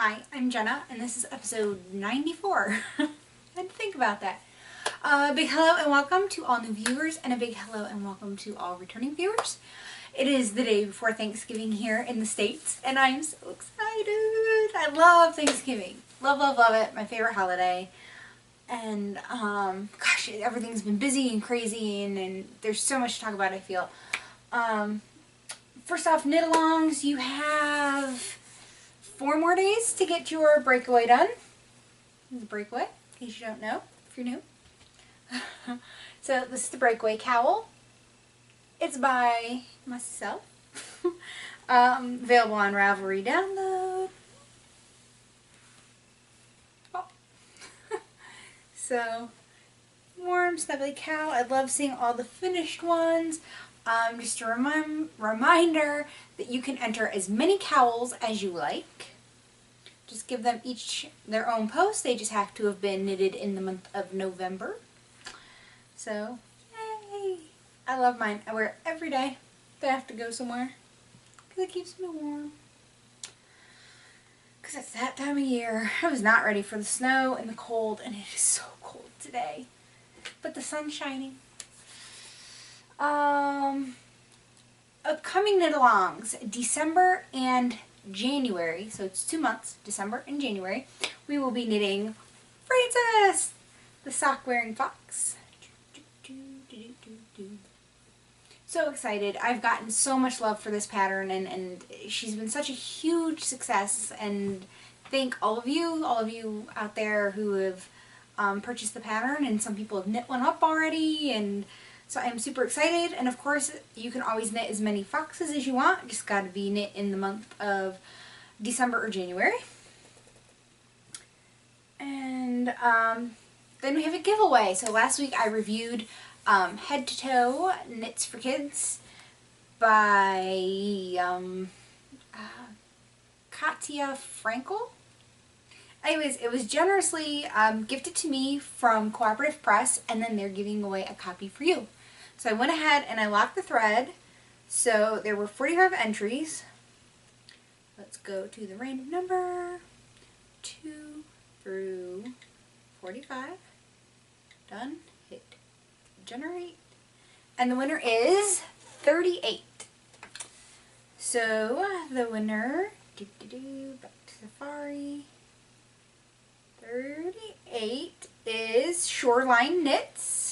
Hi, I'm Jenna, and this is episode 94. I had to think about that. Big hello and welcome to all new viewers, and a big hello and welcome to all returning viewers. It is the day before Thanksgiving here in the States, and I'm so excited. I love Thanksgiving. Love, love, love it. My favorite holiday. And, gosh, everything's been busy and crazy, and there's so much to talk about, I feel. First off, knit-alongs, you have 4 more days to get your breakaway done. The breakaway, in case you don't know, if you're new. So this is the breakaway cowl. It's by myself. Available on Ravelry download. Oh. So, warm, snuggly cowl. I love seeing all the finished ones. Just a reminder that you can enter as many cowls as you like. Just give them each their own post. They just have to have been knitted in the month of November. So, yay! I love mine. I wear it every day if I have to go somewhere because it keeps me warm. Because it's that time of year. I was not ready for the snow and the cold, and it is so cold today. But the sun's shining. Upcoming knit-alongs, December and January, so it's 2 months, December and January, we will be knitting Frances, the sock-wearing fox. So excited. I've gotten so much love for this pattern, and she's been such a huge success, and thank all of you out there who have purchased the pattern, and some people have knit one up already, and so I'm super excited. And of course, you can always knit as many foxes as you want. Just got to be knit in the month of December or January. And then we have a giveaway. So last week I reviewed Head to Toe Knits for Kids by Katya Frankel. Anyways, it was generously gifted to me from Cooperative Press, and then they're giving away a copy for you. So I went ahead and I locked the thread. So there were 45 entries. Let's go to the random number 2 through 45. Done. Hit generate. And the winner is 38. So the winner, back to Safari. 38 is Shoreline Knits.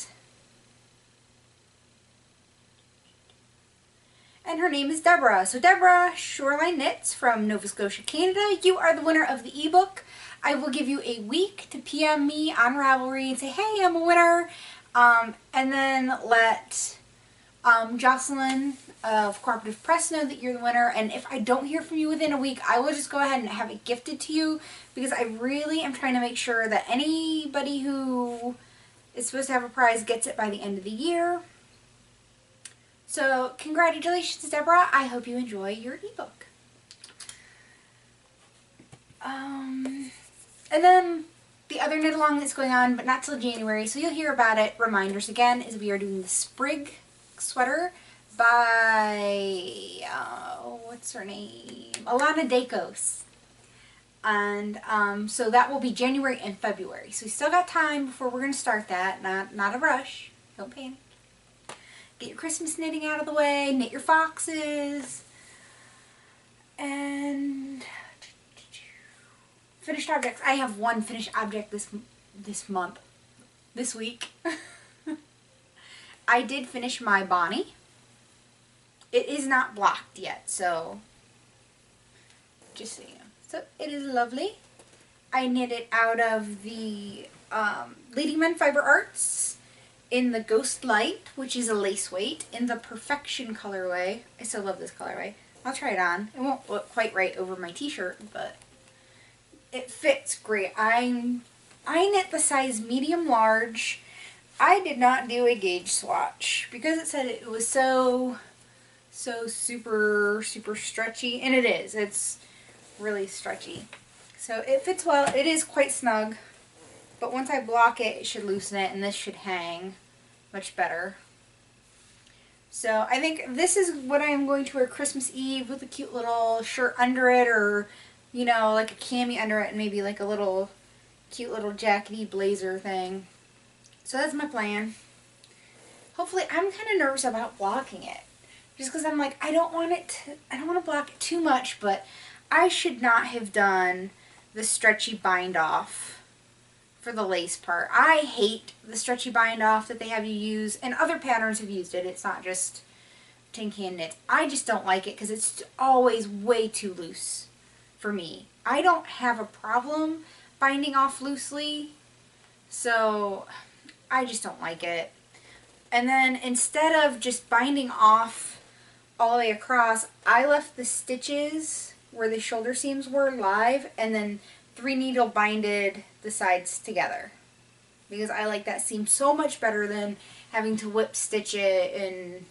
And her name is Deborah. So Deborah, Shoreline Knits from Nova Scotia, Canada, you are the winner of the ebook. I will give you a week to PM me on Ravelry and say, hey, I'm a winner. And then let Jocelyn of Cooperative Press know that you're the winner, and if I don't hear from you within a week, I will just go ahead and have it gifted to you, because I really am trying to make sure that anybody who is supposed to have a prize gets it by the end of the year. So congratulations, Deborah. I hope you enjoy your ebook. And then the other knit along that's going on, but not till January, so you'll hear about it. Reminders again, is we are doing the Sprig sweater by, what's her name? Alana Dacos. And so that will be January and February. So we still got time before we're going to start that. Not a rush. Don't panic. Get your Christmas knitting out of the way. Knit your foxes. And finished objects. I have one finished object this week. I did finish my Bonnie. It is not blocked yet, so just so you know. So it is lovely. I knit it out of the Leading Men Fiber Arts in the Ghost Light, which is a lace weight, in the Perfection colorway. I still love this colorway. I'll try it on. It won't look quite right over my t-shirt, but it fits great. I knit the size medium large. I did not do a gauge swatch because it said it was so super stretchy, and it is. It's really stretchy. So it fits well. It is quite snug, but once I block it, it should loosen it, and this should hang much better. So I think this is what I am going to wear Christmas Eve with a cute little shirt under it, or you know, like a cami under it and maybe like a little cute little jackety blazer thing. So that's my plan. Hopefully, I'm kind of nervous about blocking it. Just because I'm like, I don't want to block it too much, but I should not have done the stretchy bind off for the lace part. I hate the stretchy bind off that they have you use, and other patterns have used it. It's not just Tin Can Knits. I just don't like it because it's always way too loose for me. I don't have a problem binding off loosely, so I just don't like it. And then instead of just binding off all the way across, I left the stitches where the shoulder seams were live and then 3 needle binded the sides together. Because I like that seam so much better than having to whip stitch it, and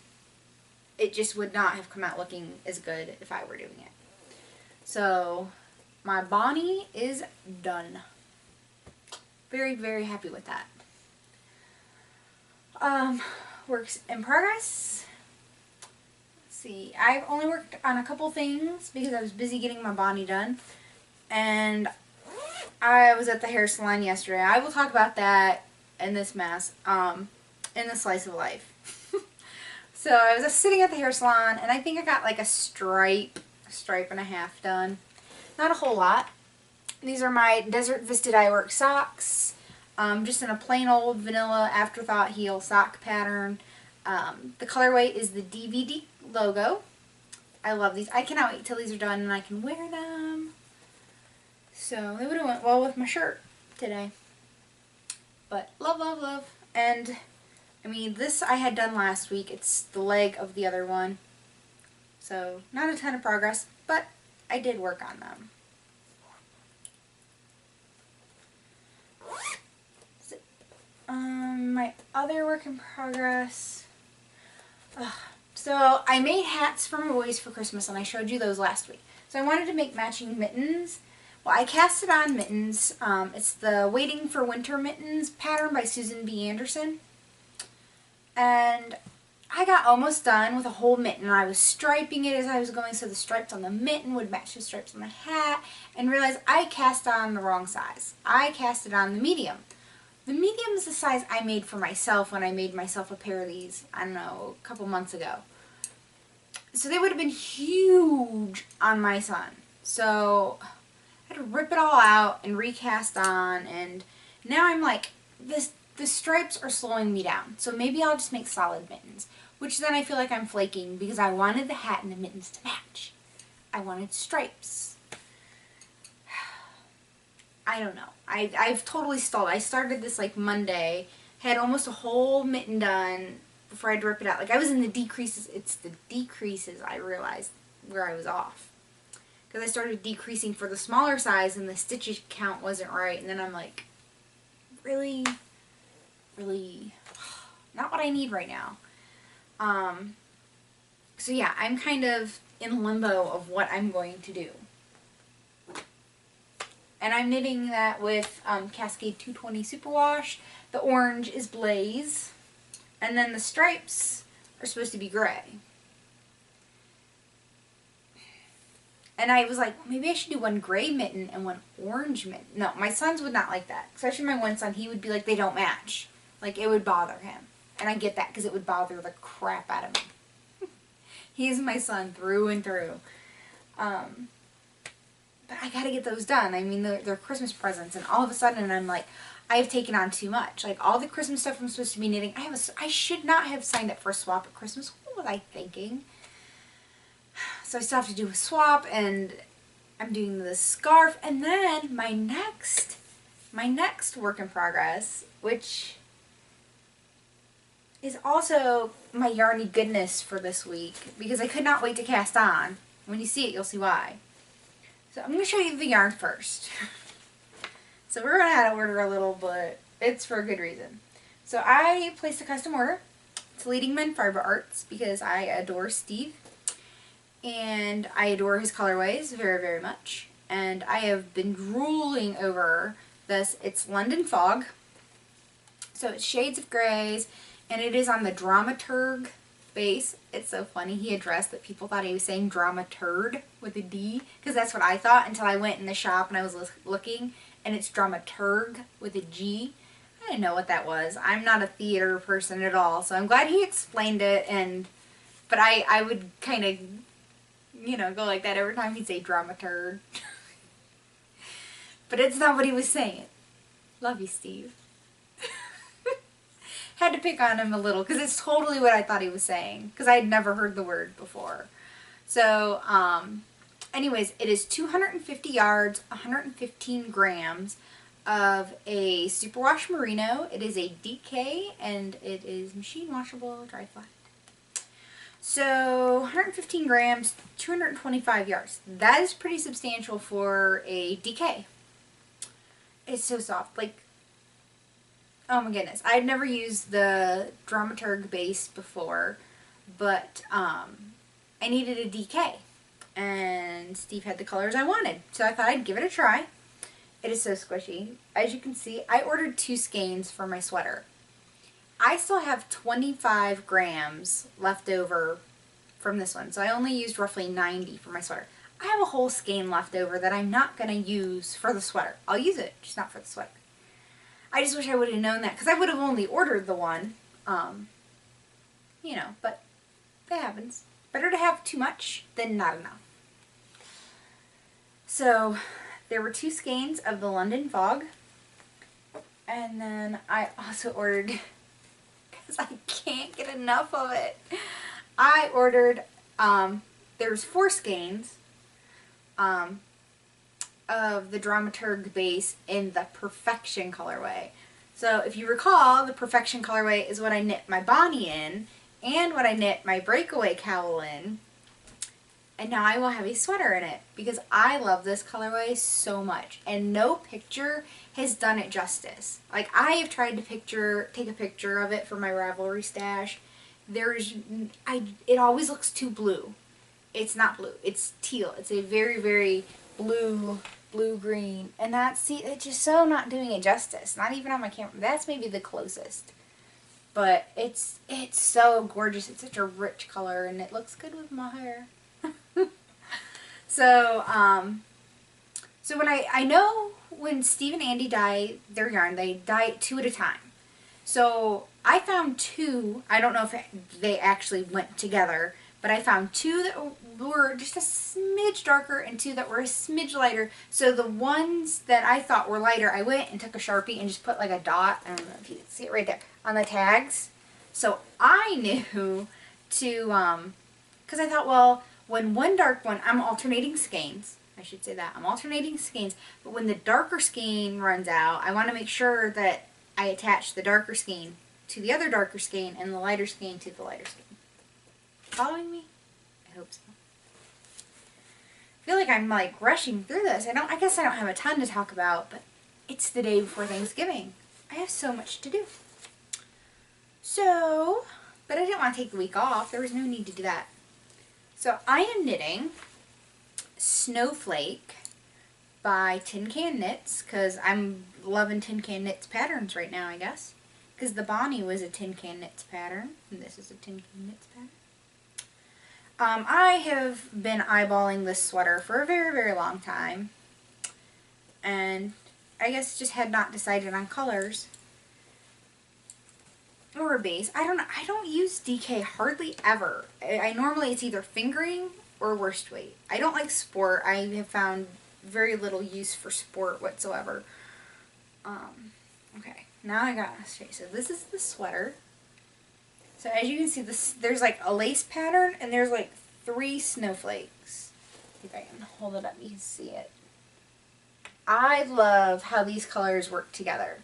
it just would not have come out looking as good if I were doing it. So my Bonnie is done. Very, very happy with that. Works in progress. Let's see. I've only worked on a couple things because I was busy getting my Bonnie done. And I was at the hair salon yesterday. I will talk about that in this mess, in the slice of life. So I was just sitting at the hair salon, and I think I got like a stripe and a half done. Not a whole lot. These are my Desert Vista Dye Work socks. Just in a plain old vanilla afterthought heel sock pattern. The colorway is the DVD logo. I love these. I cannot wait till these are done and I can wear them. So they would have went well with my shirt today. But love, love, love. And I mean, this I had done last week. It's the leg of the other one. So not a ton of progress, but I did work on them. My other work in progress. So I made hats for my boys for Christmas, and I showed you those last week. So I wanted to make matching mittens. Well, I casted on mittens. It's the Waiting for Winter Mittens pattern by Susan B. Anderson. And I got almost done with a whole mitten. I was striping it as I was going so the stripes on the mitten would match the stripes on the hat, and realized I cast on the wrong size. I cast it on the medium. The medium is the size I made for myself when I made myself a pair of these, I don't know, a couple months ago. So they would have been huge on my son. So I had to rip it all out and recast on, and now I'm like, the stripes are slowing me down. So maybe I'll just make solid mittens, which then I feel like I'm flaking because I wanted the hat and the mittens to match. I wanted stripes. I don't know. I've totally stalled. I started this like Monday, had almost a whole mitten done before I'd rip it out. Like I was in the decreases. It's the decreases I realized where I was off. Because I started decreasing for the smaller size and the stitches count wasn't right. And then I'm like, really, really not what I need right now. So yeah, I'm kind of in limbo of what I'm going to do. And I'm knitting that with Cascade 220 Superwash. The orange is Blaze. And then the stripes are supposed to be gray. And I was like, maybe I should do one gray mitten and one orange mitten. No, my sons would not like that. Especially my one son, he would be like, they don't match. Like, it would bother him. And I get that because it would bother the crap out of me. He's my son through and through. But I gotta get those done. I mean, they're Christmas presents, and all of a sudden I'm like, I've taken on too much. Like, all the Christmas stuff I'm supposed to be knitting, I should not have signed up for a swap at Christmas. What was I thinking? So I still have to do a swap, and I'm doing the scarf, and then my next work in progress, which is also my Yarny Goodness for this week, because I could not wait to cast on. When you see it, you'll see why. So I'm going to show you the yarn first. So we're going to have to order a little, but it's for a good reason. So I placed a custom order. It's Leading Men Fiber Arts because I adore Steve. And I adore his colorways very, very much. And I have been drooling over this. It's London Fog. So it's shades of grays. And it is on the Dramaturg base. It's so funny. He addressed that people thought he was saying dramaturg with a D, because that's what I thought until I went in the shop and I was looking, and it's dramaturg with a G. I didn't know what that was. I'm not a theater person at all, so I'm glad he explained it. But I would kind of, you know, go like that every time he'd say dramaturg. But it's not what he was saying. Love you, Steve. Had to pick on him a little because it's totally what I thought he was saying, because I had never heard the word before. So, anyways, it is 250 yards, 115 grams of a superwash merino. It is a DK and it is machine washable, dry flat. So 115 grams, 225 yards. That is pretty substantial for a DK. It's so soft. Like, oh my goodness. I'd never used the dramaturg base before, but I needed a DK. And Steve had the colors I wanted. So I thought I'd give it a try. It is so squishy. As you can see, I ordered 2 skeins for my sweater. I still have 25 grams left over from this one. So I only used roughly 90 for my sweater. I have a whole skein left over that I'm not going to use for the sweater. I'll use it, just not for the sweater. I just wish I would have known that, because I would have only ordered the one. You know, but that happens. Better to have too much than not enough. So there were 2 skeins of the London Fog. And then I also ordered, because I can't get enough of it, I ordered, there's 4 skeins of the dramaturg base in the Perfection colorway. So if you recall, the Perfection colorway is what I knit my Bonnie in and what I knit my breakaway cowl in. And now I will have a sweater in it because I love this colorway so much, and no picture has done it justice. Like, I have tried to take a picture of it for my Ravelry stash. It always looks too blue. It's not blue. It's teal. It's a very, very blue-green. And it's just so not doing it justice. Not even on my camera. That's maybe the closest. But it's so gorgeous. It's such a rich color, and it looks good with my hair. So, so when I know when Steve and Andy dye their yarn, they dye it 2 at a time. So I found 2, I don't know if they actually went together, but I found 2 that were just a smidge darker and 2 that were a smidge lighter. So the ones that I thought were lighter, I went and took a Sharpie and just put like a dot, I don't know if you can see it right there, on the tags. So I knew to, because I thought, well, when one dark one, I'm alternating skeins. I should say that. I'm alternating skeins. But when the darker skein runs out, I want to make sure that I attach the darker skein to the other darker skein and the lighter skein to the lighter skein. Following me? I hope so. I feel like I'm like rushing through this. I guess I don't have a ton to talk about, but it's the day before Thanksgiving. I have so much to do. So, but I didn't want to take the week off. There was no need to do that. So I am knitting Snowflake by Tin Can Knits, because I'm loving Tin Can Knits patterns right now, I guess. Because the Bonnie was a Tin Can Knits pattern, and this is a Tin Can Knits pattern. I have been eyeballing this sweater for a very, very long time. And I guess just had not decided on colors. Or a base. I don't use DK hardly ever. I normally, it's either fingering or worsted weight. I don't like sport. I have found very little use for sport whatsoever. Okay, now I got it straight. So this is the sweater. So as you can see, there's like a lace pattern and there's like 3 snowflakes. If I can hold it up, you can see it. I love how these colors work together.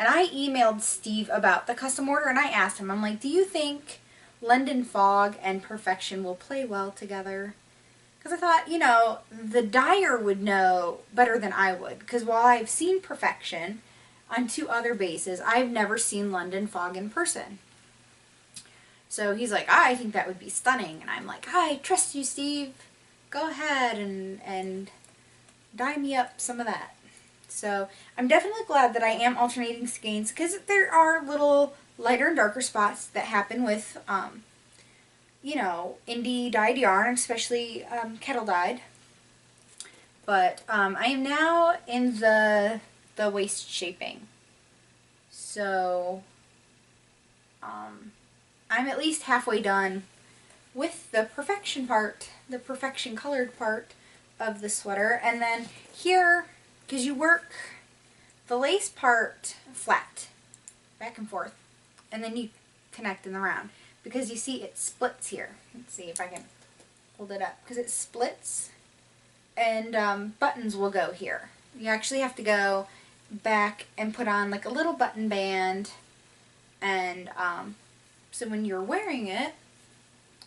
And I emailed Steve about the custom order, and I asked him, I'm like, do you think London Fog and Perfection will play well together? Because I thought, you know, the dyer would know better than I would. Because while I've seen Perfection on 2 other bases, I've never seen London Fog in person. So he's like, I think that would be stunning. And I'm like, I trust you, Steve. Go ahead and dye me up some of that. So I'm definitely glad that I am alternating skeins, because there are little lighter and darker spots that happen with you know, indie dyed yarn, especially kettle dyed. But I am now in the waist shaping. So I'm at least halfway done with the perfection part, the perfection colored part of the sweater. And then here, because you work the lace part flat, back and forth, and then you connect in the round. Because you see it splits here. Let's see if I can hold it up. Because it splits, and buttons will go here. You actually have to go back and put on like a little button band, and so when you're wearing it,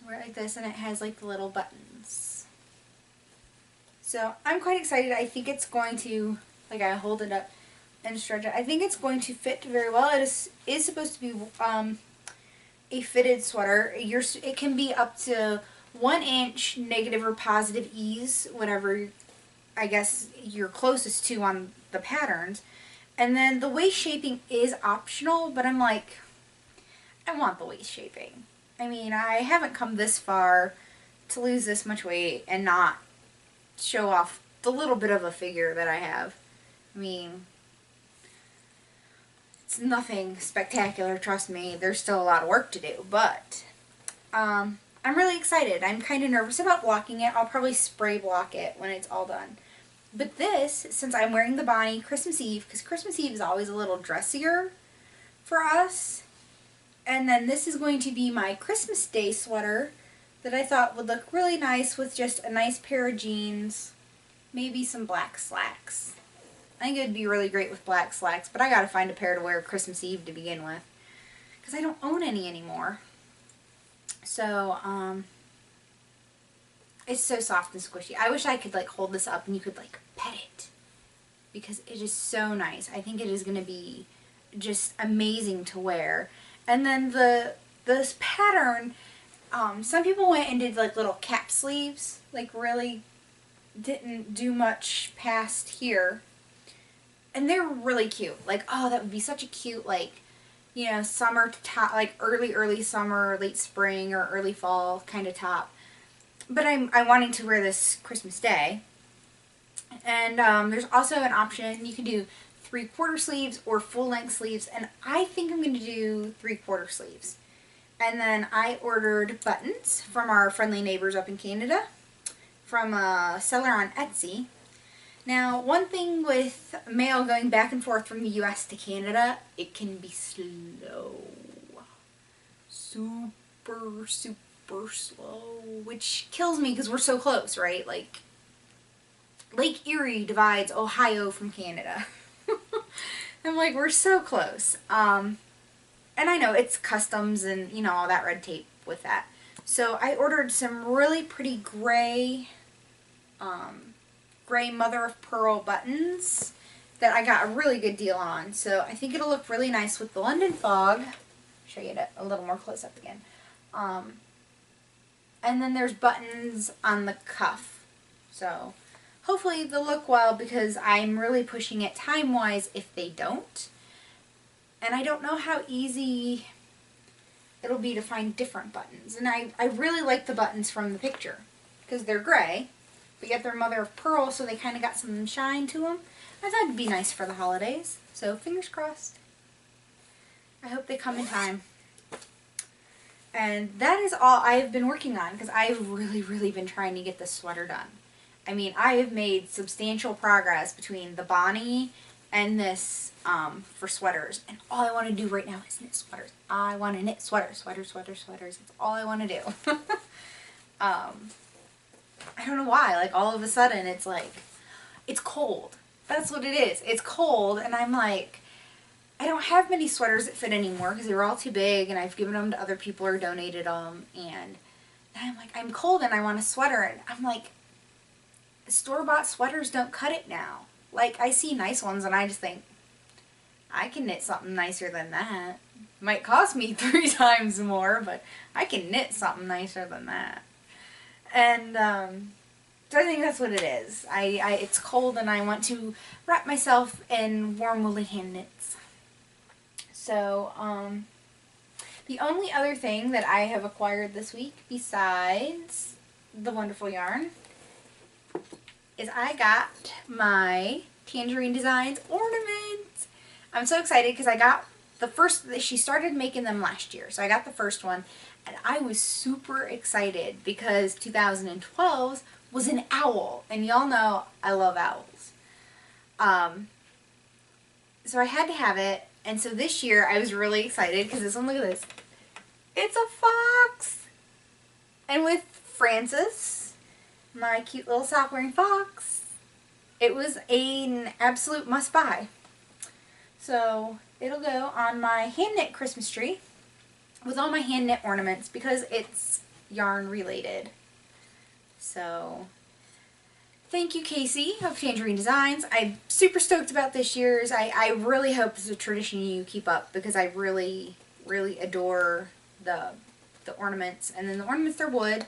wear it like this, and it has like the little buttons. So I'm quite excited. I think it's going to, like, I hold it up and stretch it, I think it's going to fit very well. It is supposed to be a fitted sweater. It can be up to 1 inch negative or positive ease, whatever I guess you're closest to on the patterns. And then the waist shaping is optional, but I'm like, I want the waist shaping. I mean, I haven't come this far to lose this much weight and not show off the little bit of a figure that I have. I mean, it's nothing spectacular, trust me. There's still a lot of work to do, but I'm really excited. I'm kind of nervous about blocking it. I'll probably spray block it when it's all done. But this, since I'm wearing the Bonnie Christmas Eve, because Christmas Eve is always a little dressier for us, and then this is going to be my Christmas Day sweater that I thought would look really nice with just a nice pair of jeans, maybe some black slacks. I think it would be really great with black slacks, but I gotta find a pair to wear Christmas Eve to begin with, because I don't own any anymore. So, it's so soft and squishy. I wish I could like hold this up and you could like pet it, because it is so nice. I think it is going to be just amazing to wear. And then this pattern, some people went and did like little cap sleeves, like really didn't do much past here. And they're really cute. Like, oh, that would be such a cute, like, you know, summer top, like early summer, late spring, or early fall kind of top. But I'm wanting to wear this Christmas Day. And there's also an option. You can do 3/4 sleeves or full-length sleeves. And I think I'm going to do 3/4 sleeves. And then I ordered buttons from our friendly neighbors up in Canada, from a seller on Etsy. Now, one thing with mail going back and forth from the US to Canada, it can be slow. Super slow, which kills me because we're so close, right? Like, Lake Erie divides Ohio from Canada. I'm like, we're so close. And I know it's customs and, you know, all that red tape with that. So I ordered some really pretty gray mother of pearl buttons that I got a really good deal on. So I think it'll look really nice with the London fog. Show you it a little more close up again. And then there's buttons on the cuff. So hopefully they'll look well, because I'm really pushing it time-wise if they don't. And I don't know how easy it'll be to find different buttons. And I really like the buttons from the picture, because they're gray, but yet they're mother of pearl, so they kind of got some shine to them. I thought it'd be nice for the holidays. So fingers crossed. I hope they come in time. And that is all I've been working on, because I've really been trying to get this sweater done. I mean, I have made substantial progress between the Bonnie and this for sweaters. And all I want to do right now is knit sweaters. I want to knit sweaters. Sweaters. That's all I want to do. I don't know why. Like, all of a sudden, it's like, it's cold. That's what it is. It's cold, and I'm like, I don't have many sweaters that fit anymore because they were all too big, and I've given them to other people or donated them, and I'm like, I'm cold and I want a sweater, and I'm like, store-bought sweaters don't cut it now. Like, I see nice ones and I just think, I can knit something nicer than that. Might cost me 3 times more, but I can knit something nicer than that. And so I think that's what it is. It's cold and I want to wrap myself in warm woolly hand knits. So, The only other thing that I have acquired this week besides the wonderful yarn is I got my Tangerine Designs ornaments. I'm so excited because I got the first, she started making them last year, so I got the first one, and I was super excited because 2012 was an owl, and y'all know I love owls. So I had to have it, and so this year I was really excited because this one, look at this. It's a fox! And with Francis, my cute little sock-wearing fox, it was an absolute must-buy. So it'll go on my hand-knit Christmas tree with all my hand-knit ornaments because it's yarn-related. So thank you, Casey of Tangerine Designs. I'm super stoked about this year's. I really hope it's a tradition you keep up because I really, really adore the ornaments. And then the ornaments, they're wood,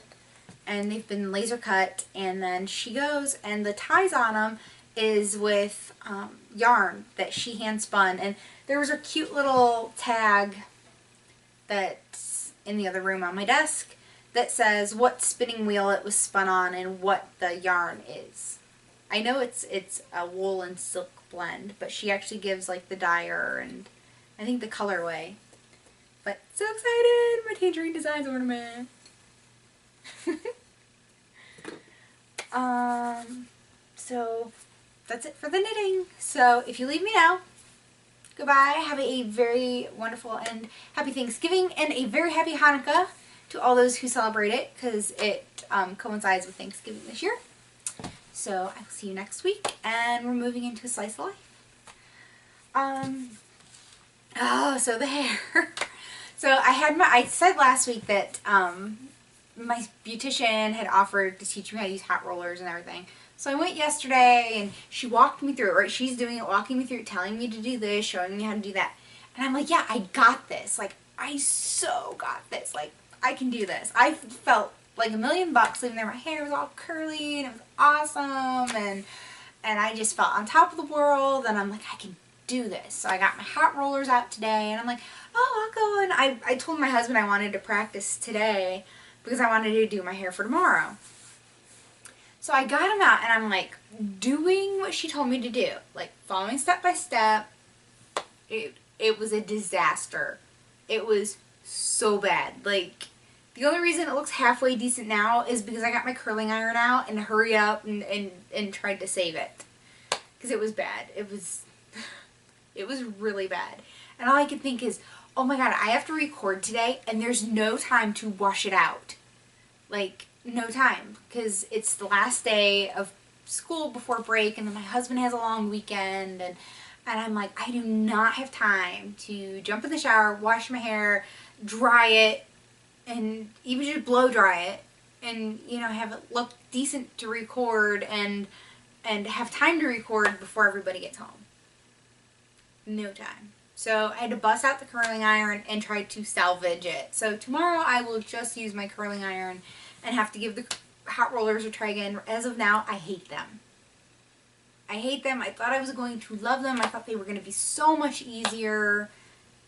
and they've been laser cut, and then she goes, and the ties on them is with yarn that she hand spun. And there was a cute little tag that's in the other room on my desk that says what spinning wheel it was spun on and what the yarn is. I know it's a wool and silk blend, but she actually gives like the dyer and I think the colorway. But so excited! My Tangerine Designs ornament. So that's it for the knitting. So if you leave me now, goodbye. Have a very wonderful and happy Thanksgiving and a very happy Hanukkah to all those who celebrate it because it coincides with Thanksgiving this year. So I will see you next week, and we're moving into a slice of life. Oh, so the hair. So I said last week that my beautician had offered to teach me how to use hot rollers and everything. So I went yesterday and she walked me through it, right? She's doing it, walking me through it, telling me to do this, showing me how to do that. And I'm like, yeah, I got this. Like, I so got this. Like, I can do this. I felt like $1,000,000 living there. My hair was all curly and it was awesome. And I just felt on top of the world, and I'm like, I can do this. So I got my hot rollers out today, and I'm like, oh, I'll go. And I told my husband I wanted to practice today because I wanted to do my hair for tomorrow. So I got them out, and I'm like doing what she told me to do, like following step by step. It was a disaster. It was so bad. Like, the only reason it looks halfway decent now is because I got my curling iron out and hurried up and tried to save it. Because it was bad. It was really bad. And all I could think is, oh my god, I have to record today and there's no time to wash it out. Like, no time. Because it's the last day of school before break, and then my husband has a long weekend, and I'm like, I do not have time to jump in the shower, wash my hair, dry it, and even just blow dry it, and, you know, have it look decent to record, and have time to record before everybody gets home. No time. So I had to bust out the curling iron and try to salvage it. So tomorrow I will just use my curling iron and have to give the hot rollers a try again. As of now, I hate them. I hate them. I thought I was going to love them. I thought they were going to be so much easier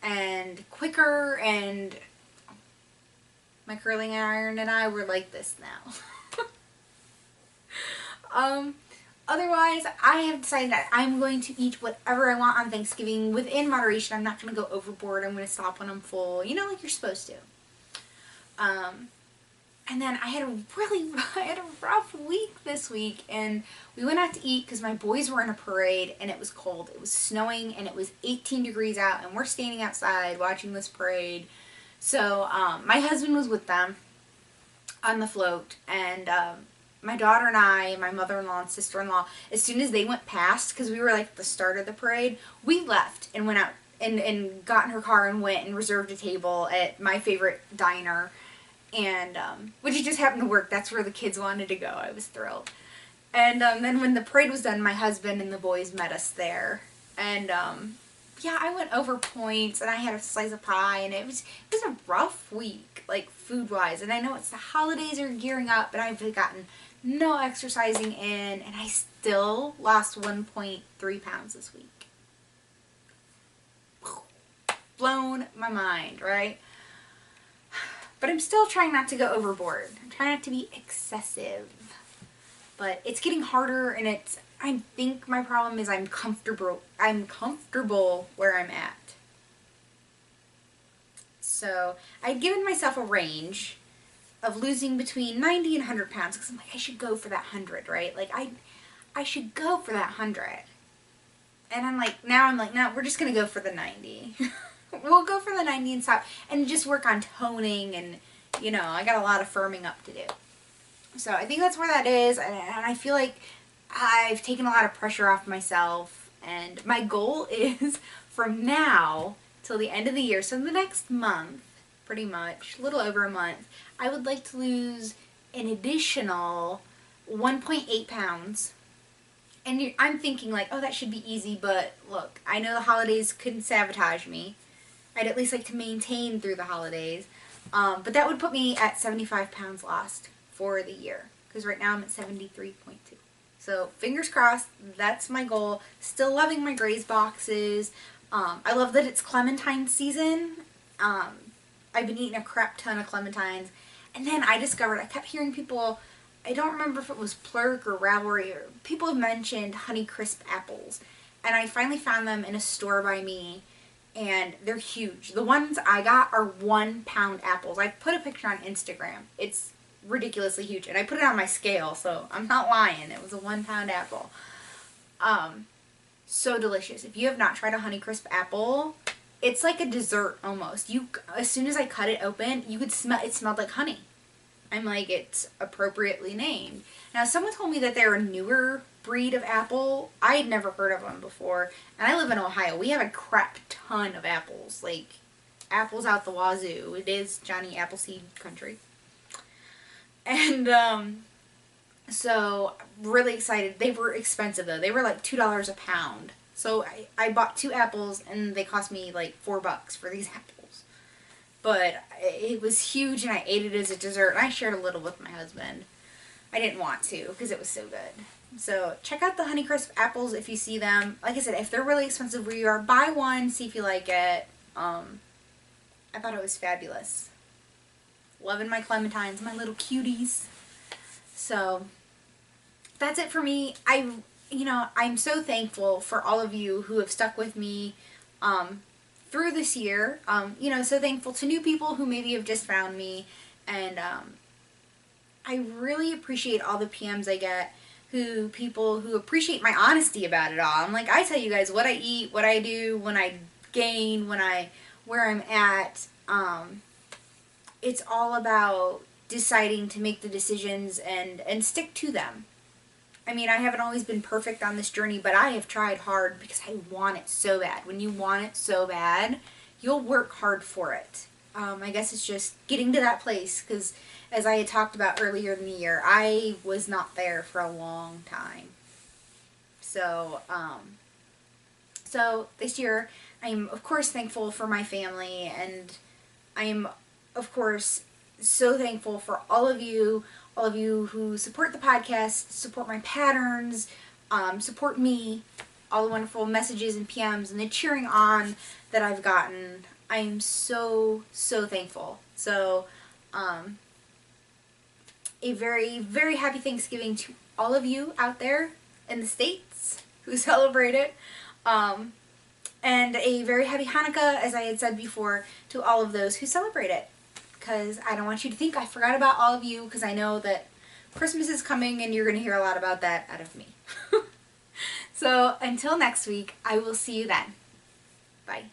and quicker, and my curling iron and I were like this now. Otherwise, I have decided that I'm going to eat whatever I want on Thanksgiving within moderation. I'm not going to go overboard. I'm going to stop when I'm full, you know, like you're supposed to. And then I had a rough week this week, and we went out to eat because my boys were in a parade, and it was cold. It was snowing, and it was 18 degrees out, and we're standing outside watching this parade. So my husband was with them on the float, and my daughter and I, my mother-in-law and sister-in-law, as soon as they went past, because we were like at the start of the parade, we left and went out and got in her car and went and reserved a table at my favorite diner. And, which just happened to work. That's where the kids wanted to go. I was thrilled. And, then when the parade was done, my husband and the boys met us there. And, yeah, I went over points, and I had a slice of pie, and it was a rough week, like, food-wise. And I know it's the holidays are gearing up, and I've gotten no exercising in, and I still lost 1.3 pounds this week. Blown my mind, right? But I'm still trying not to go overboard. I'm trying not to be excessive. But it's getting harder, and I think my problem is I'm comfortable where I'm at. So I'd given myself a range of losing between 90 and 100 pounds, because I'm like, I should go for that 100, right? Like, I should go for that 100. And I'm like, no, we're just going to go for the 90. We'll go for the 90 and stop, and just work on toning, and, you know, I got a lot of firming up to do. So I think that's where that is, and I feel like I've taken a lot of pressure off myself, and my goal is from now till the end of the year, so the next month, pretty much, a little over a month, I would like to lose an additional 1.8 pounds. And I'm thinking like, oh, that should be easy, but look, I know the holidays couldn't sabotage me. I'd at least like to maintain through the holidays. But that would put me at 75 pounds lost for the year, because right now I'm at 73.2. So fingers crossed, that's my goal. Still loving my Graze boxes. I love that it's clementine season. I've been eating a crap ton of clementines. And then I discovered, I kept hearing people, I don't remember if it was Plurk or Ravelry, or people have mentioned Honeycrisp apples. And I finally found them in a store by me, and they're huge. The ones I got are 1 pound apples. I put a picture on Instagram. It's ridiculously huge. And I put it on my scale, so I'm not lying. It was a 1 pound apple. So delicious. If you have not tried a Honeycrisp apple, it's like a dessert almost. As soon as I cut it open, you could smell, it smelled like honey. I'm like, it's appropriately named. Now, someone told me that they're a newer breed of apple. I had never heard of them before. And I live in Ohio. We have a crap ton of apples. Like, apples out the wazoo. It is Johnny Appleseed country. And, so, really excited. They were expensive, though. They were like $2 a pound. So, I bought 2 apples, and they cost me like $4 for these apples. But it was huge, and I ate it as a dessert, and I shared a little with my husband. I didn't want to, because it was so good. So, check out the Honeycrisp apples if you see them. Like I said, if they're really expensive where you are, buy one, see if you like it. I thought it was fabulous. Loving my clementines, my little cuties. So, that's it for me. I'm so thankful for all of you who have stuck with me through this year. So thankful to new people who maybe have just found me. And I really appreciate all the PMs I get, people who appreciate my honesty about it all. I'm like, I tell you guys what I eat, what I do, when I gain, where I'm at. It's all about deciding to make the decisions and stick to them. I mean, I haven't always been perfect on this journey, but I have tried hard because I want it so bad. When you want it so bad, you'll work hard for it. I guess it's just getting to that place, because as I had talked about earlier in the year, I was not there for a long time. So, this year, I am, of course, thankful for my family, and I am, of course, so thankful for all of you who support the podcast, support my patterns, support me, all the wonderful messages and PMs and the cheering on that I've gotten. I am so, so thankful. So, a very, very happy Thanksgiving to all of you out there in the States who celebrate it. And a very happy Hanukkah, as I had said before, to all of those who celebrate it. Because I don't want you to think I forgot about all of you, because I know that Christmas is coming and you're going to hear a lot about that out of me. So until next week, I will see you then. Bye.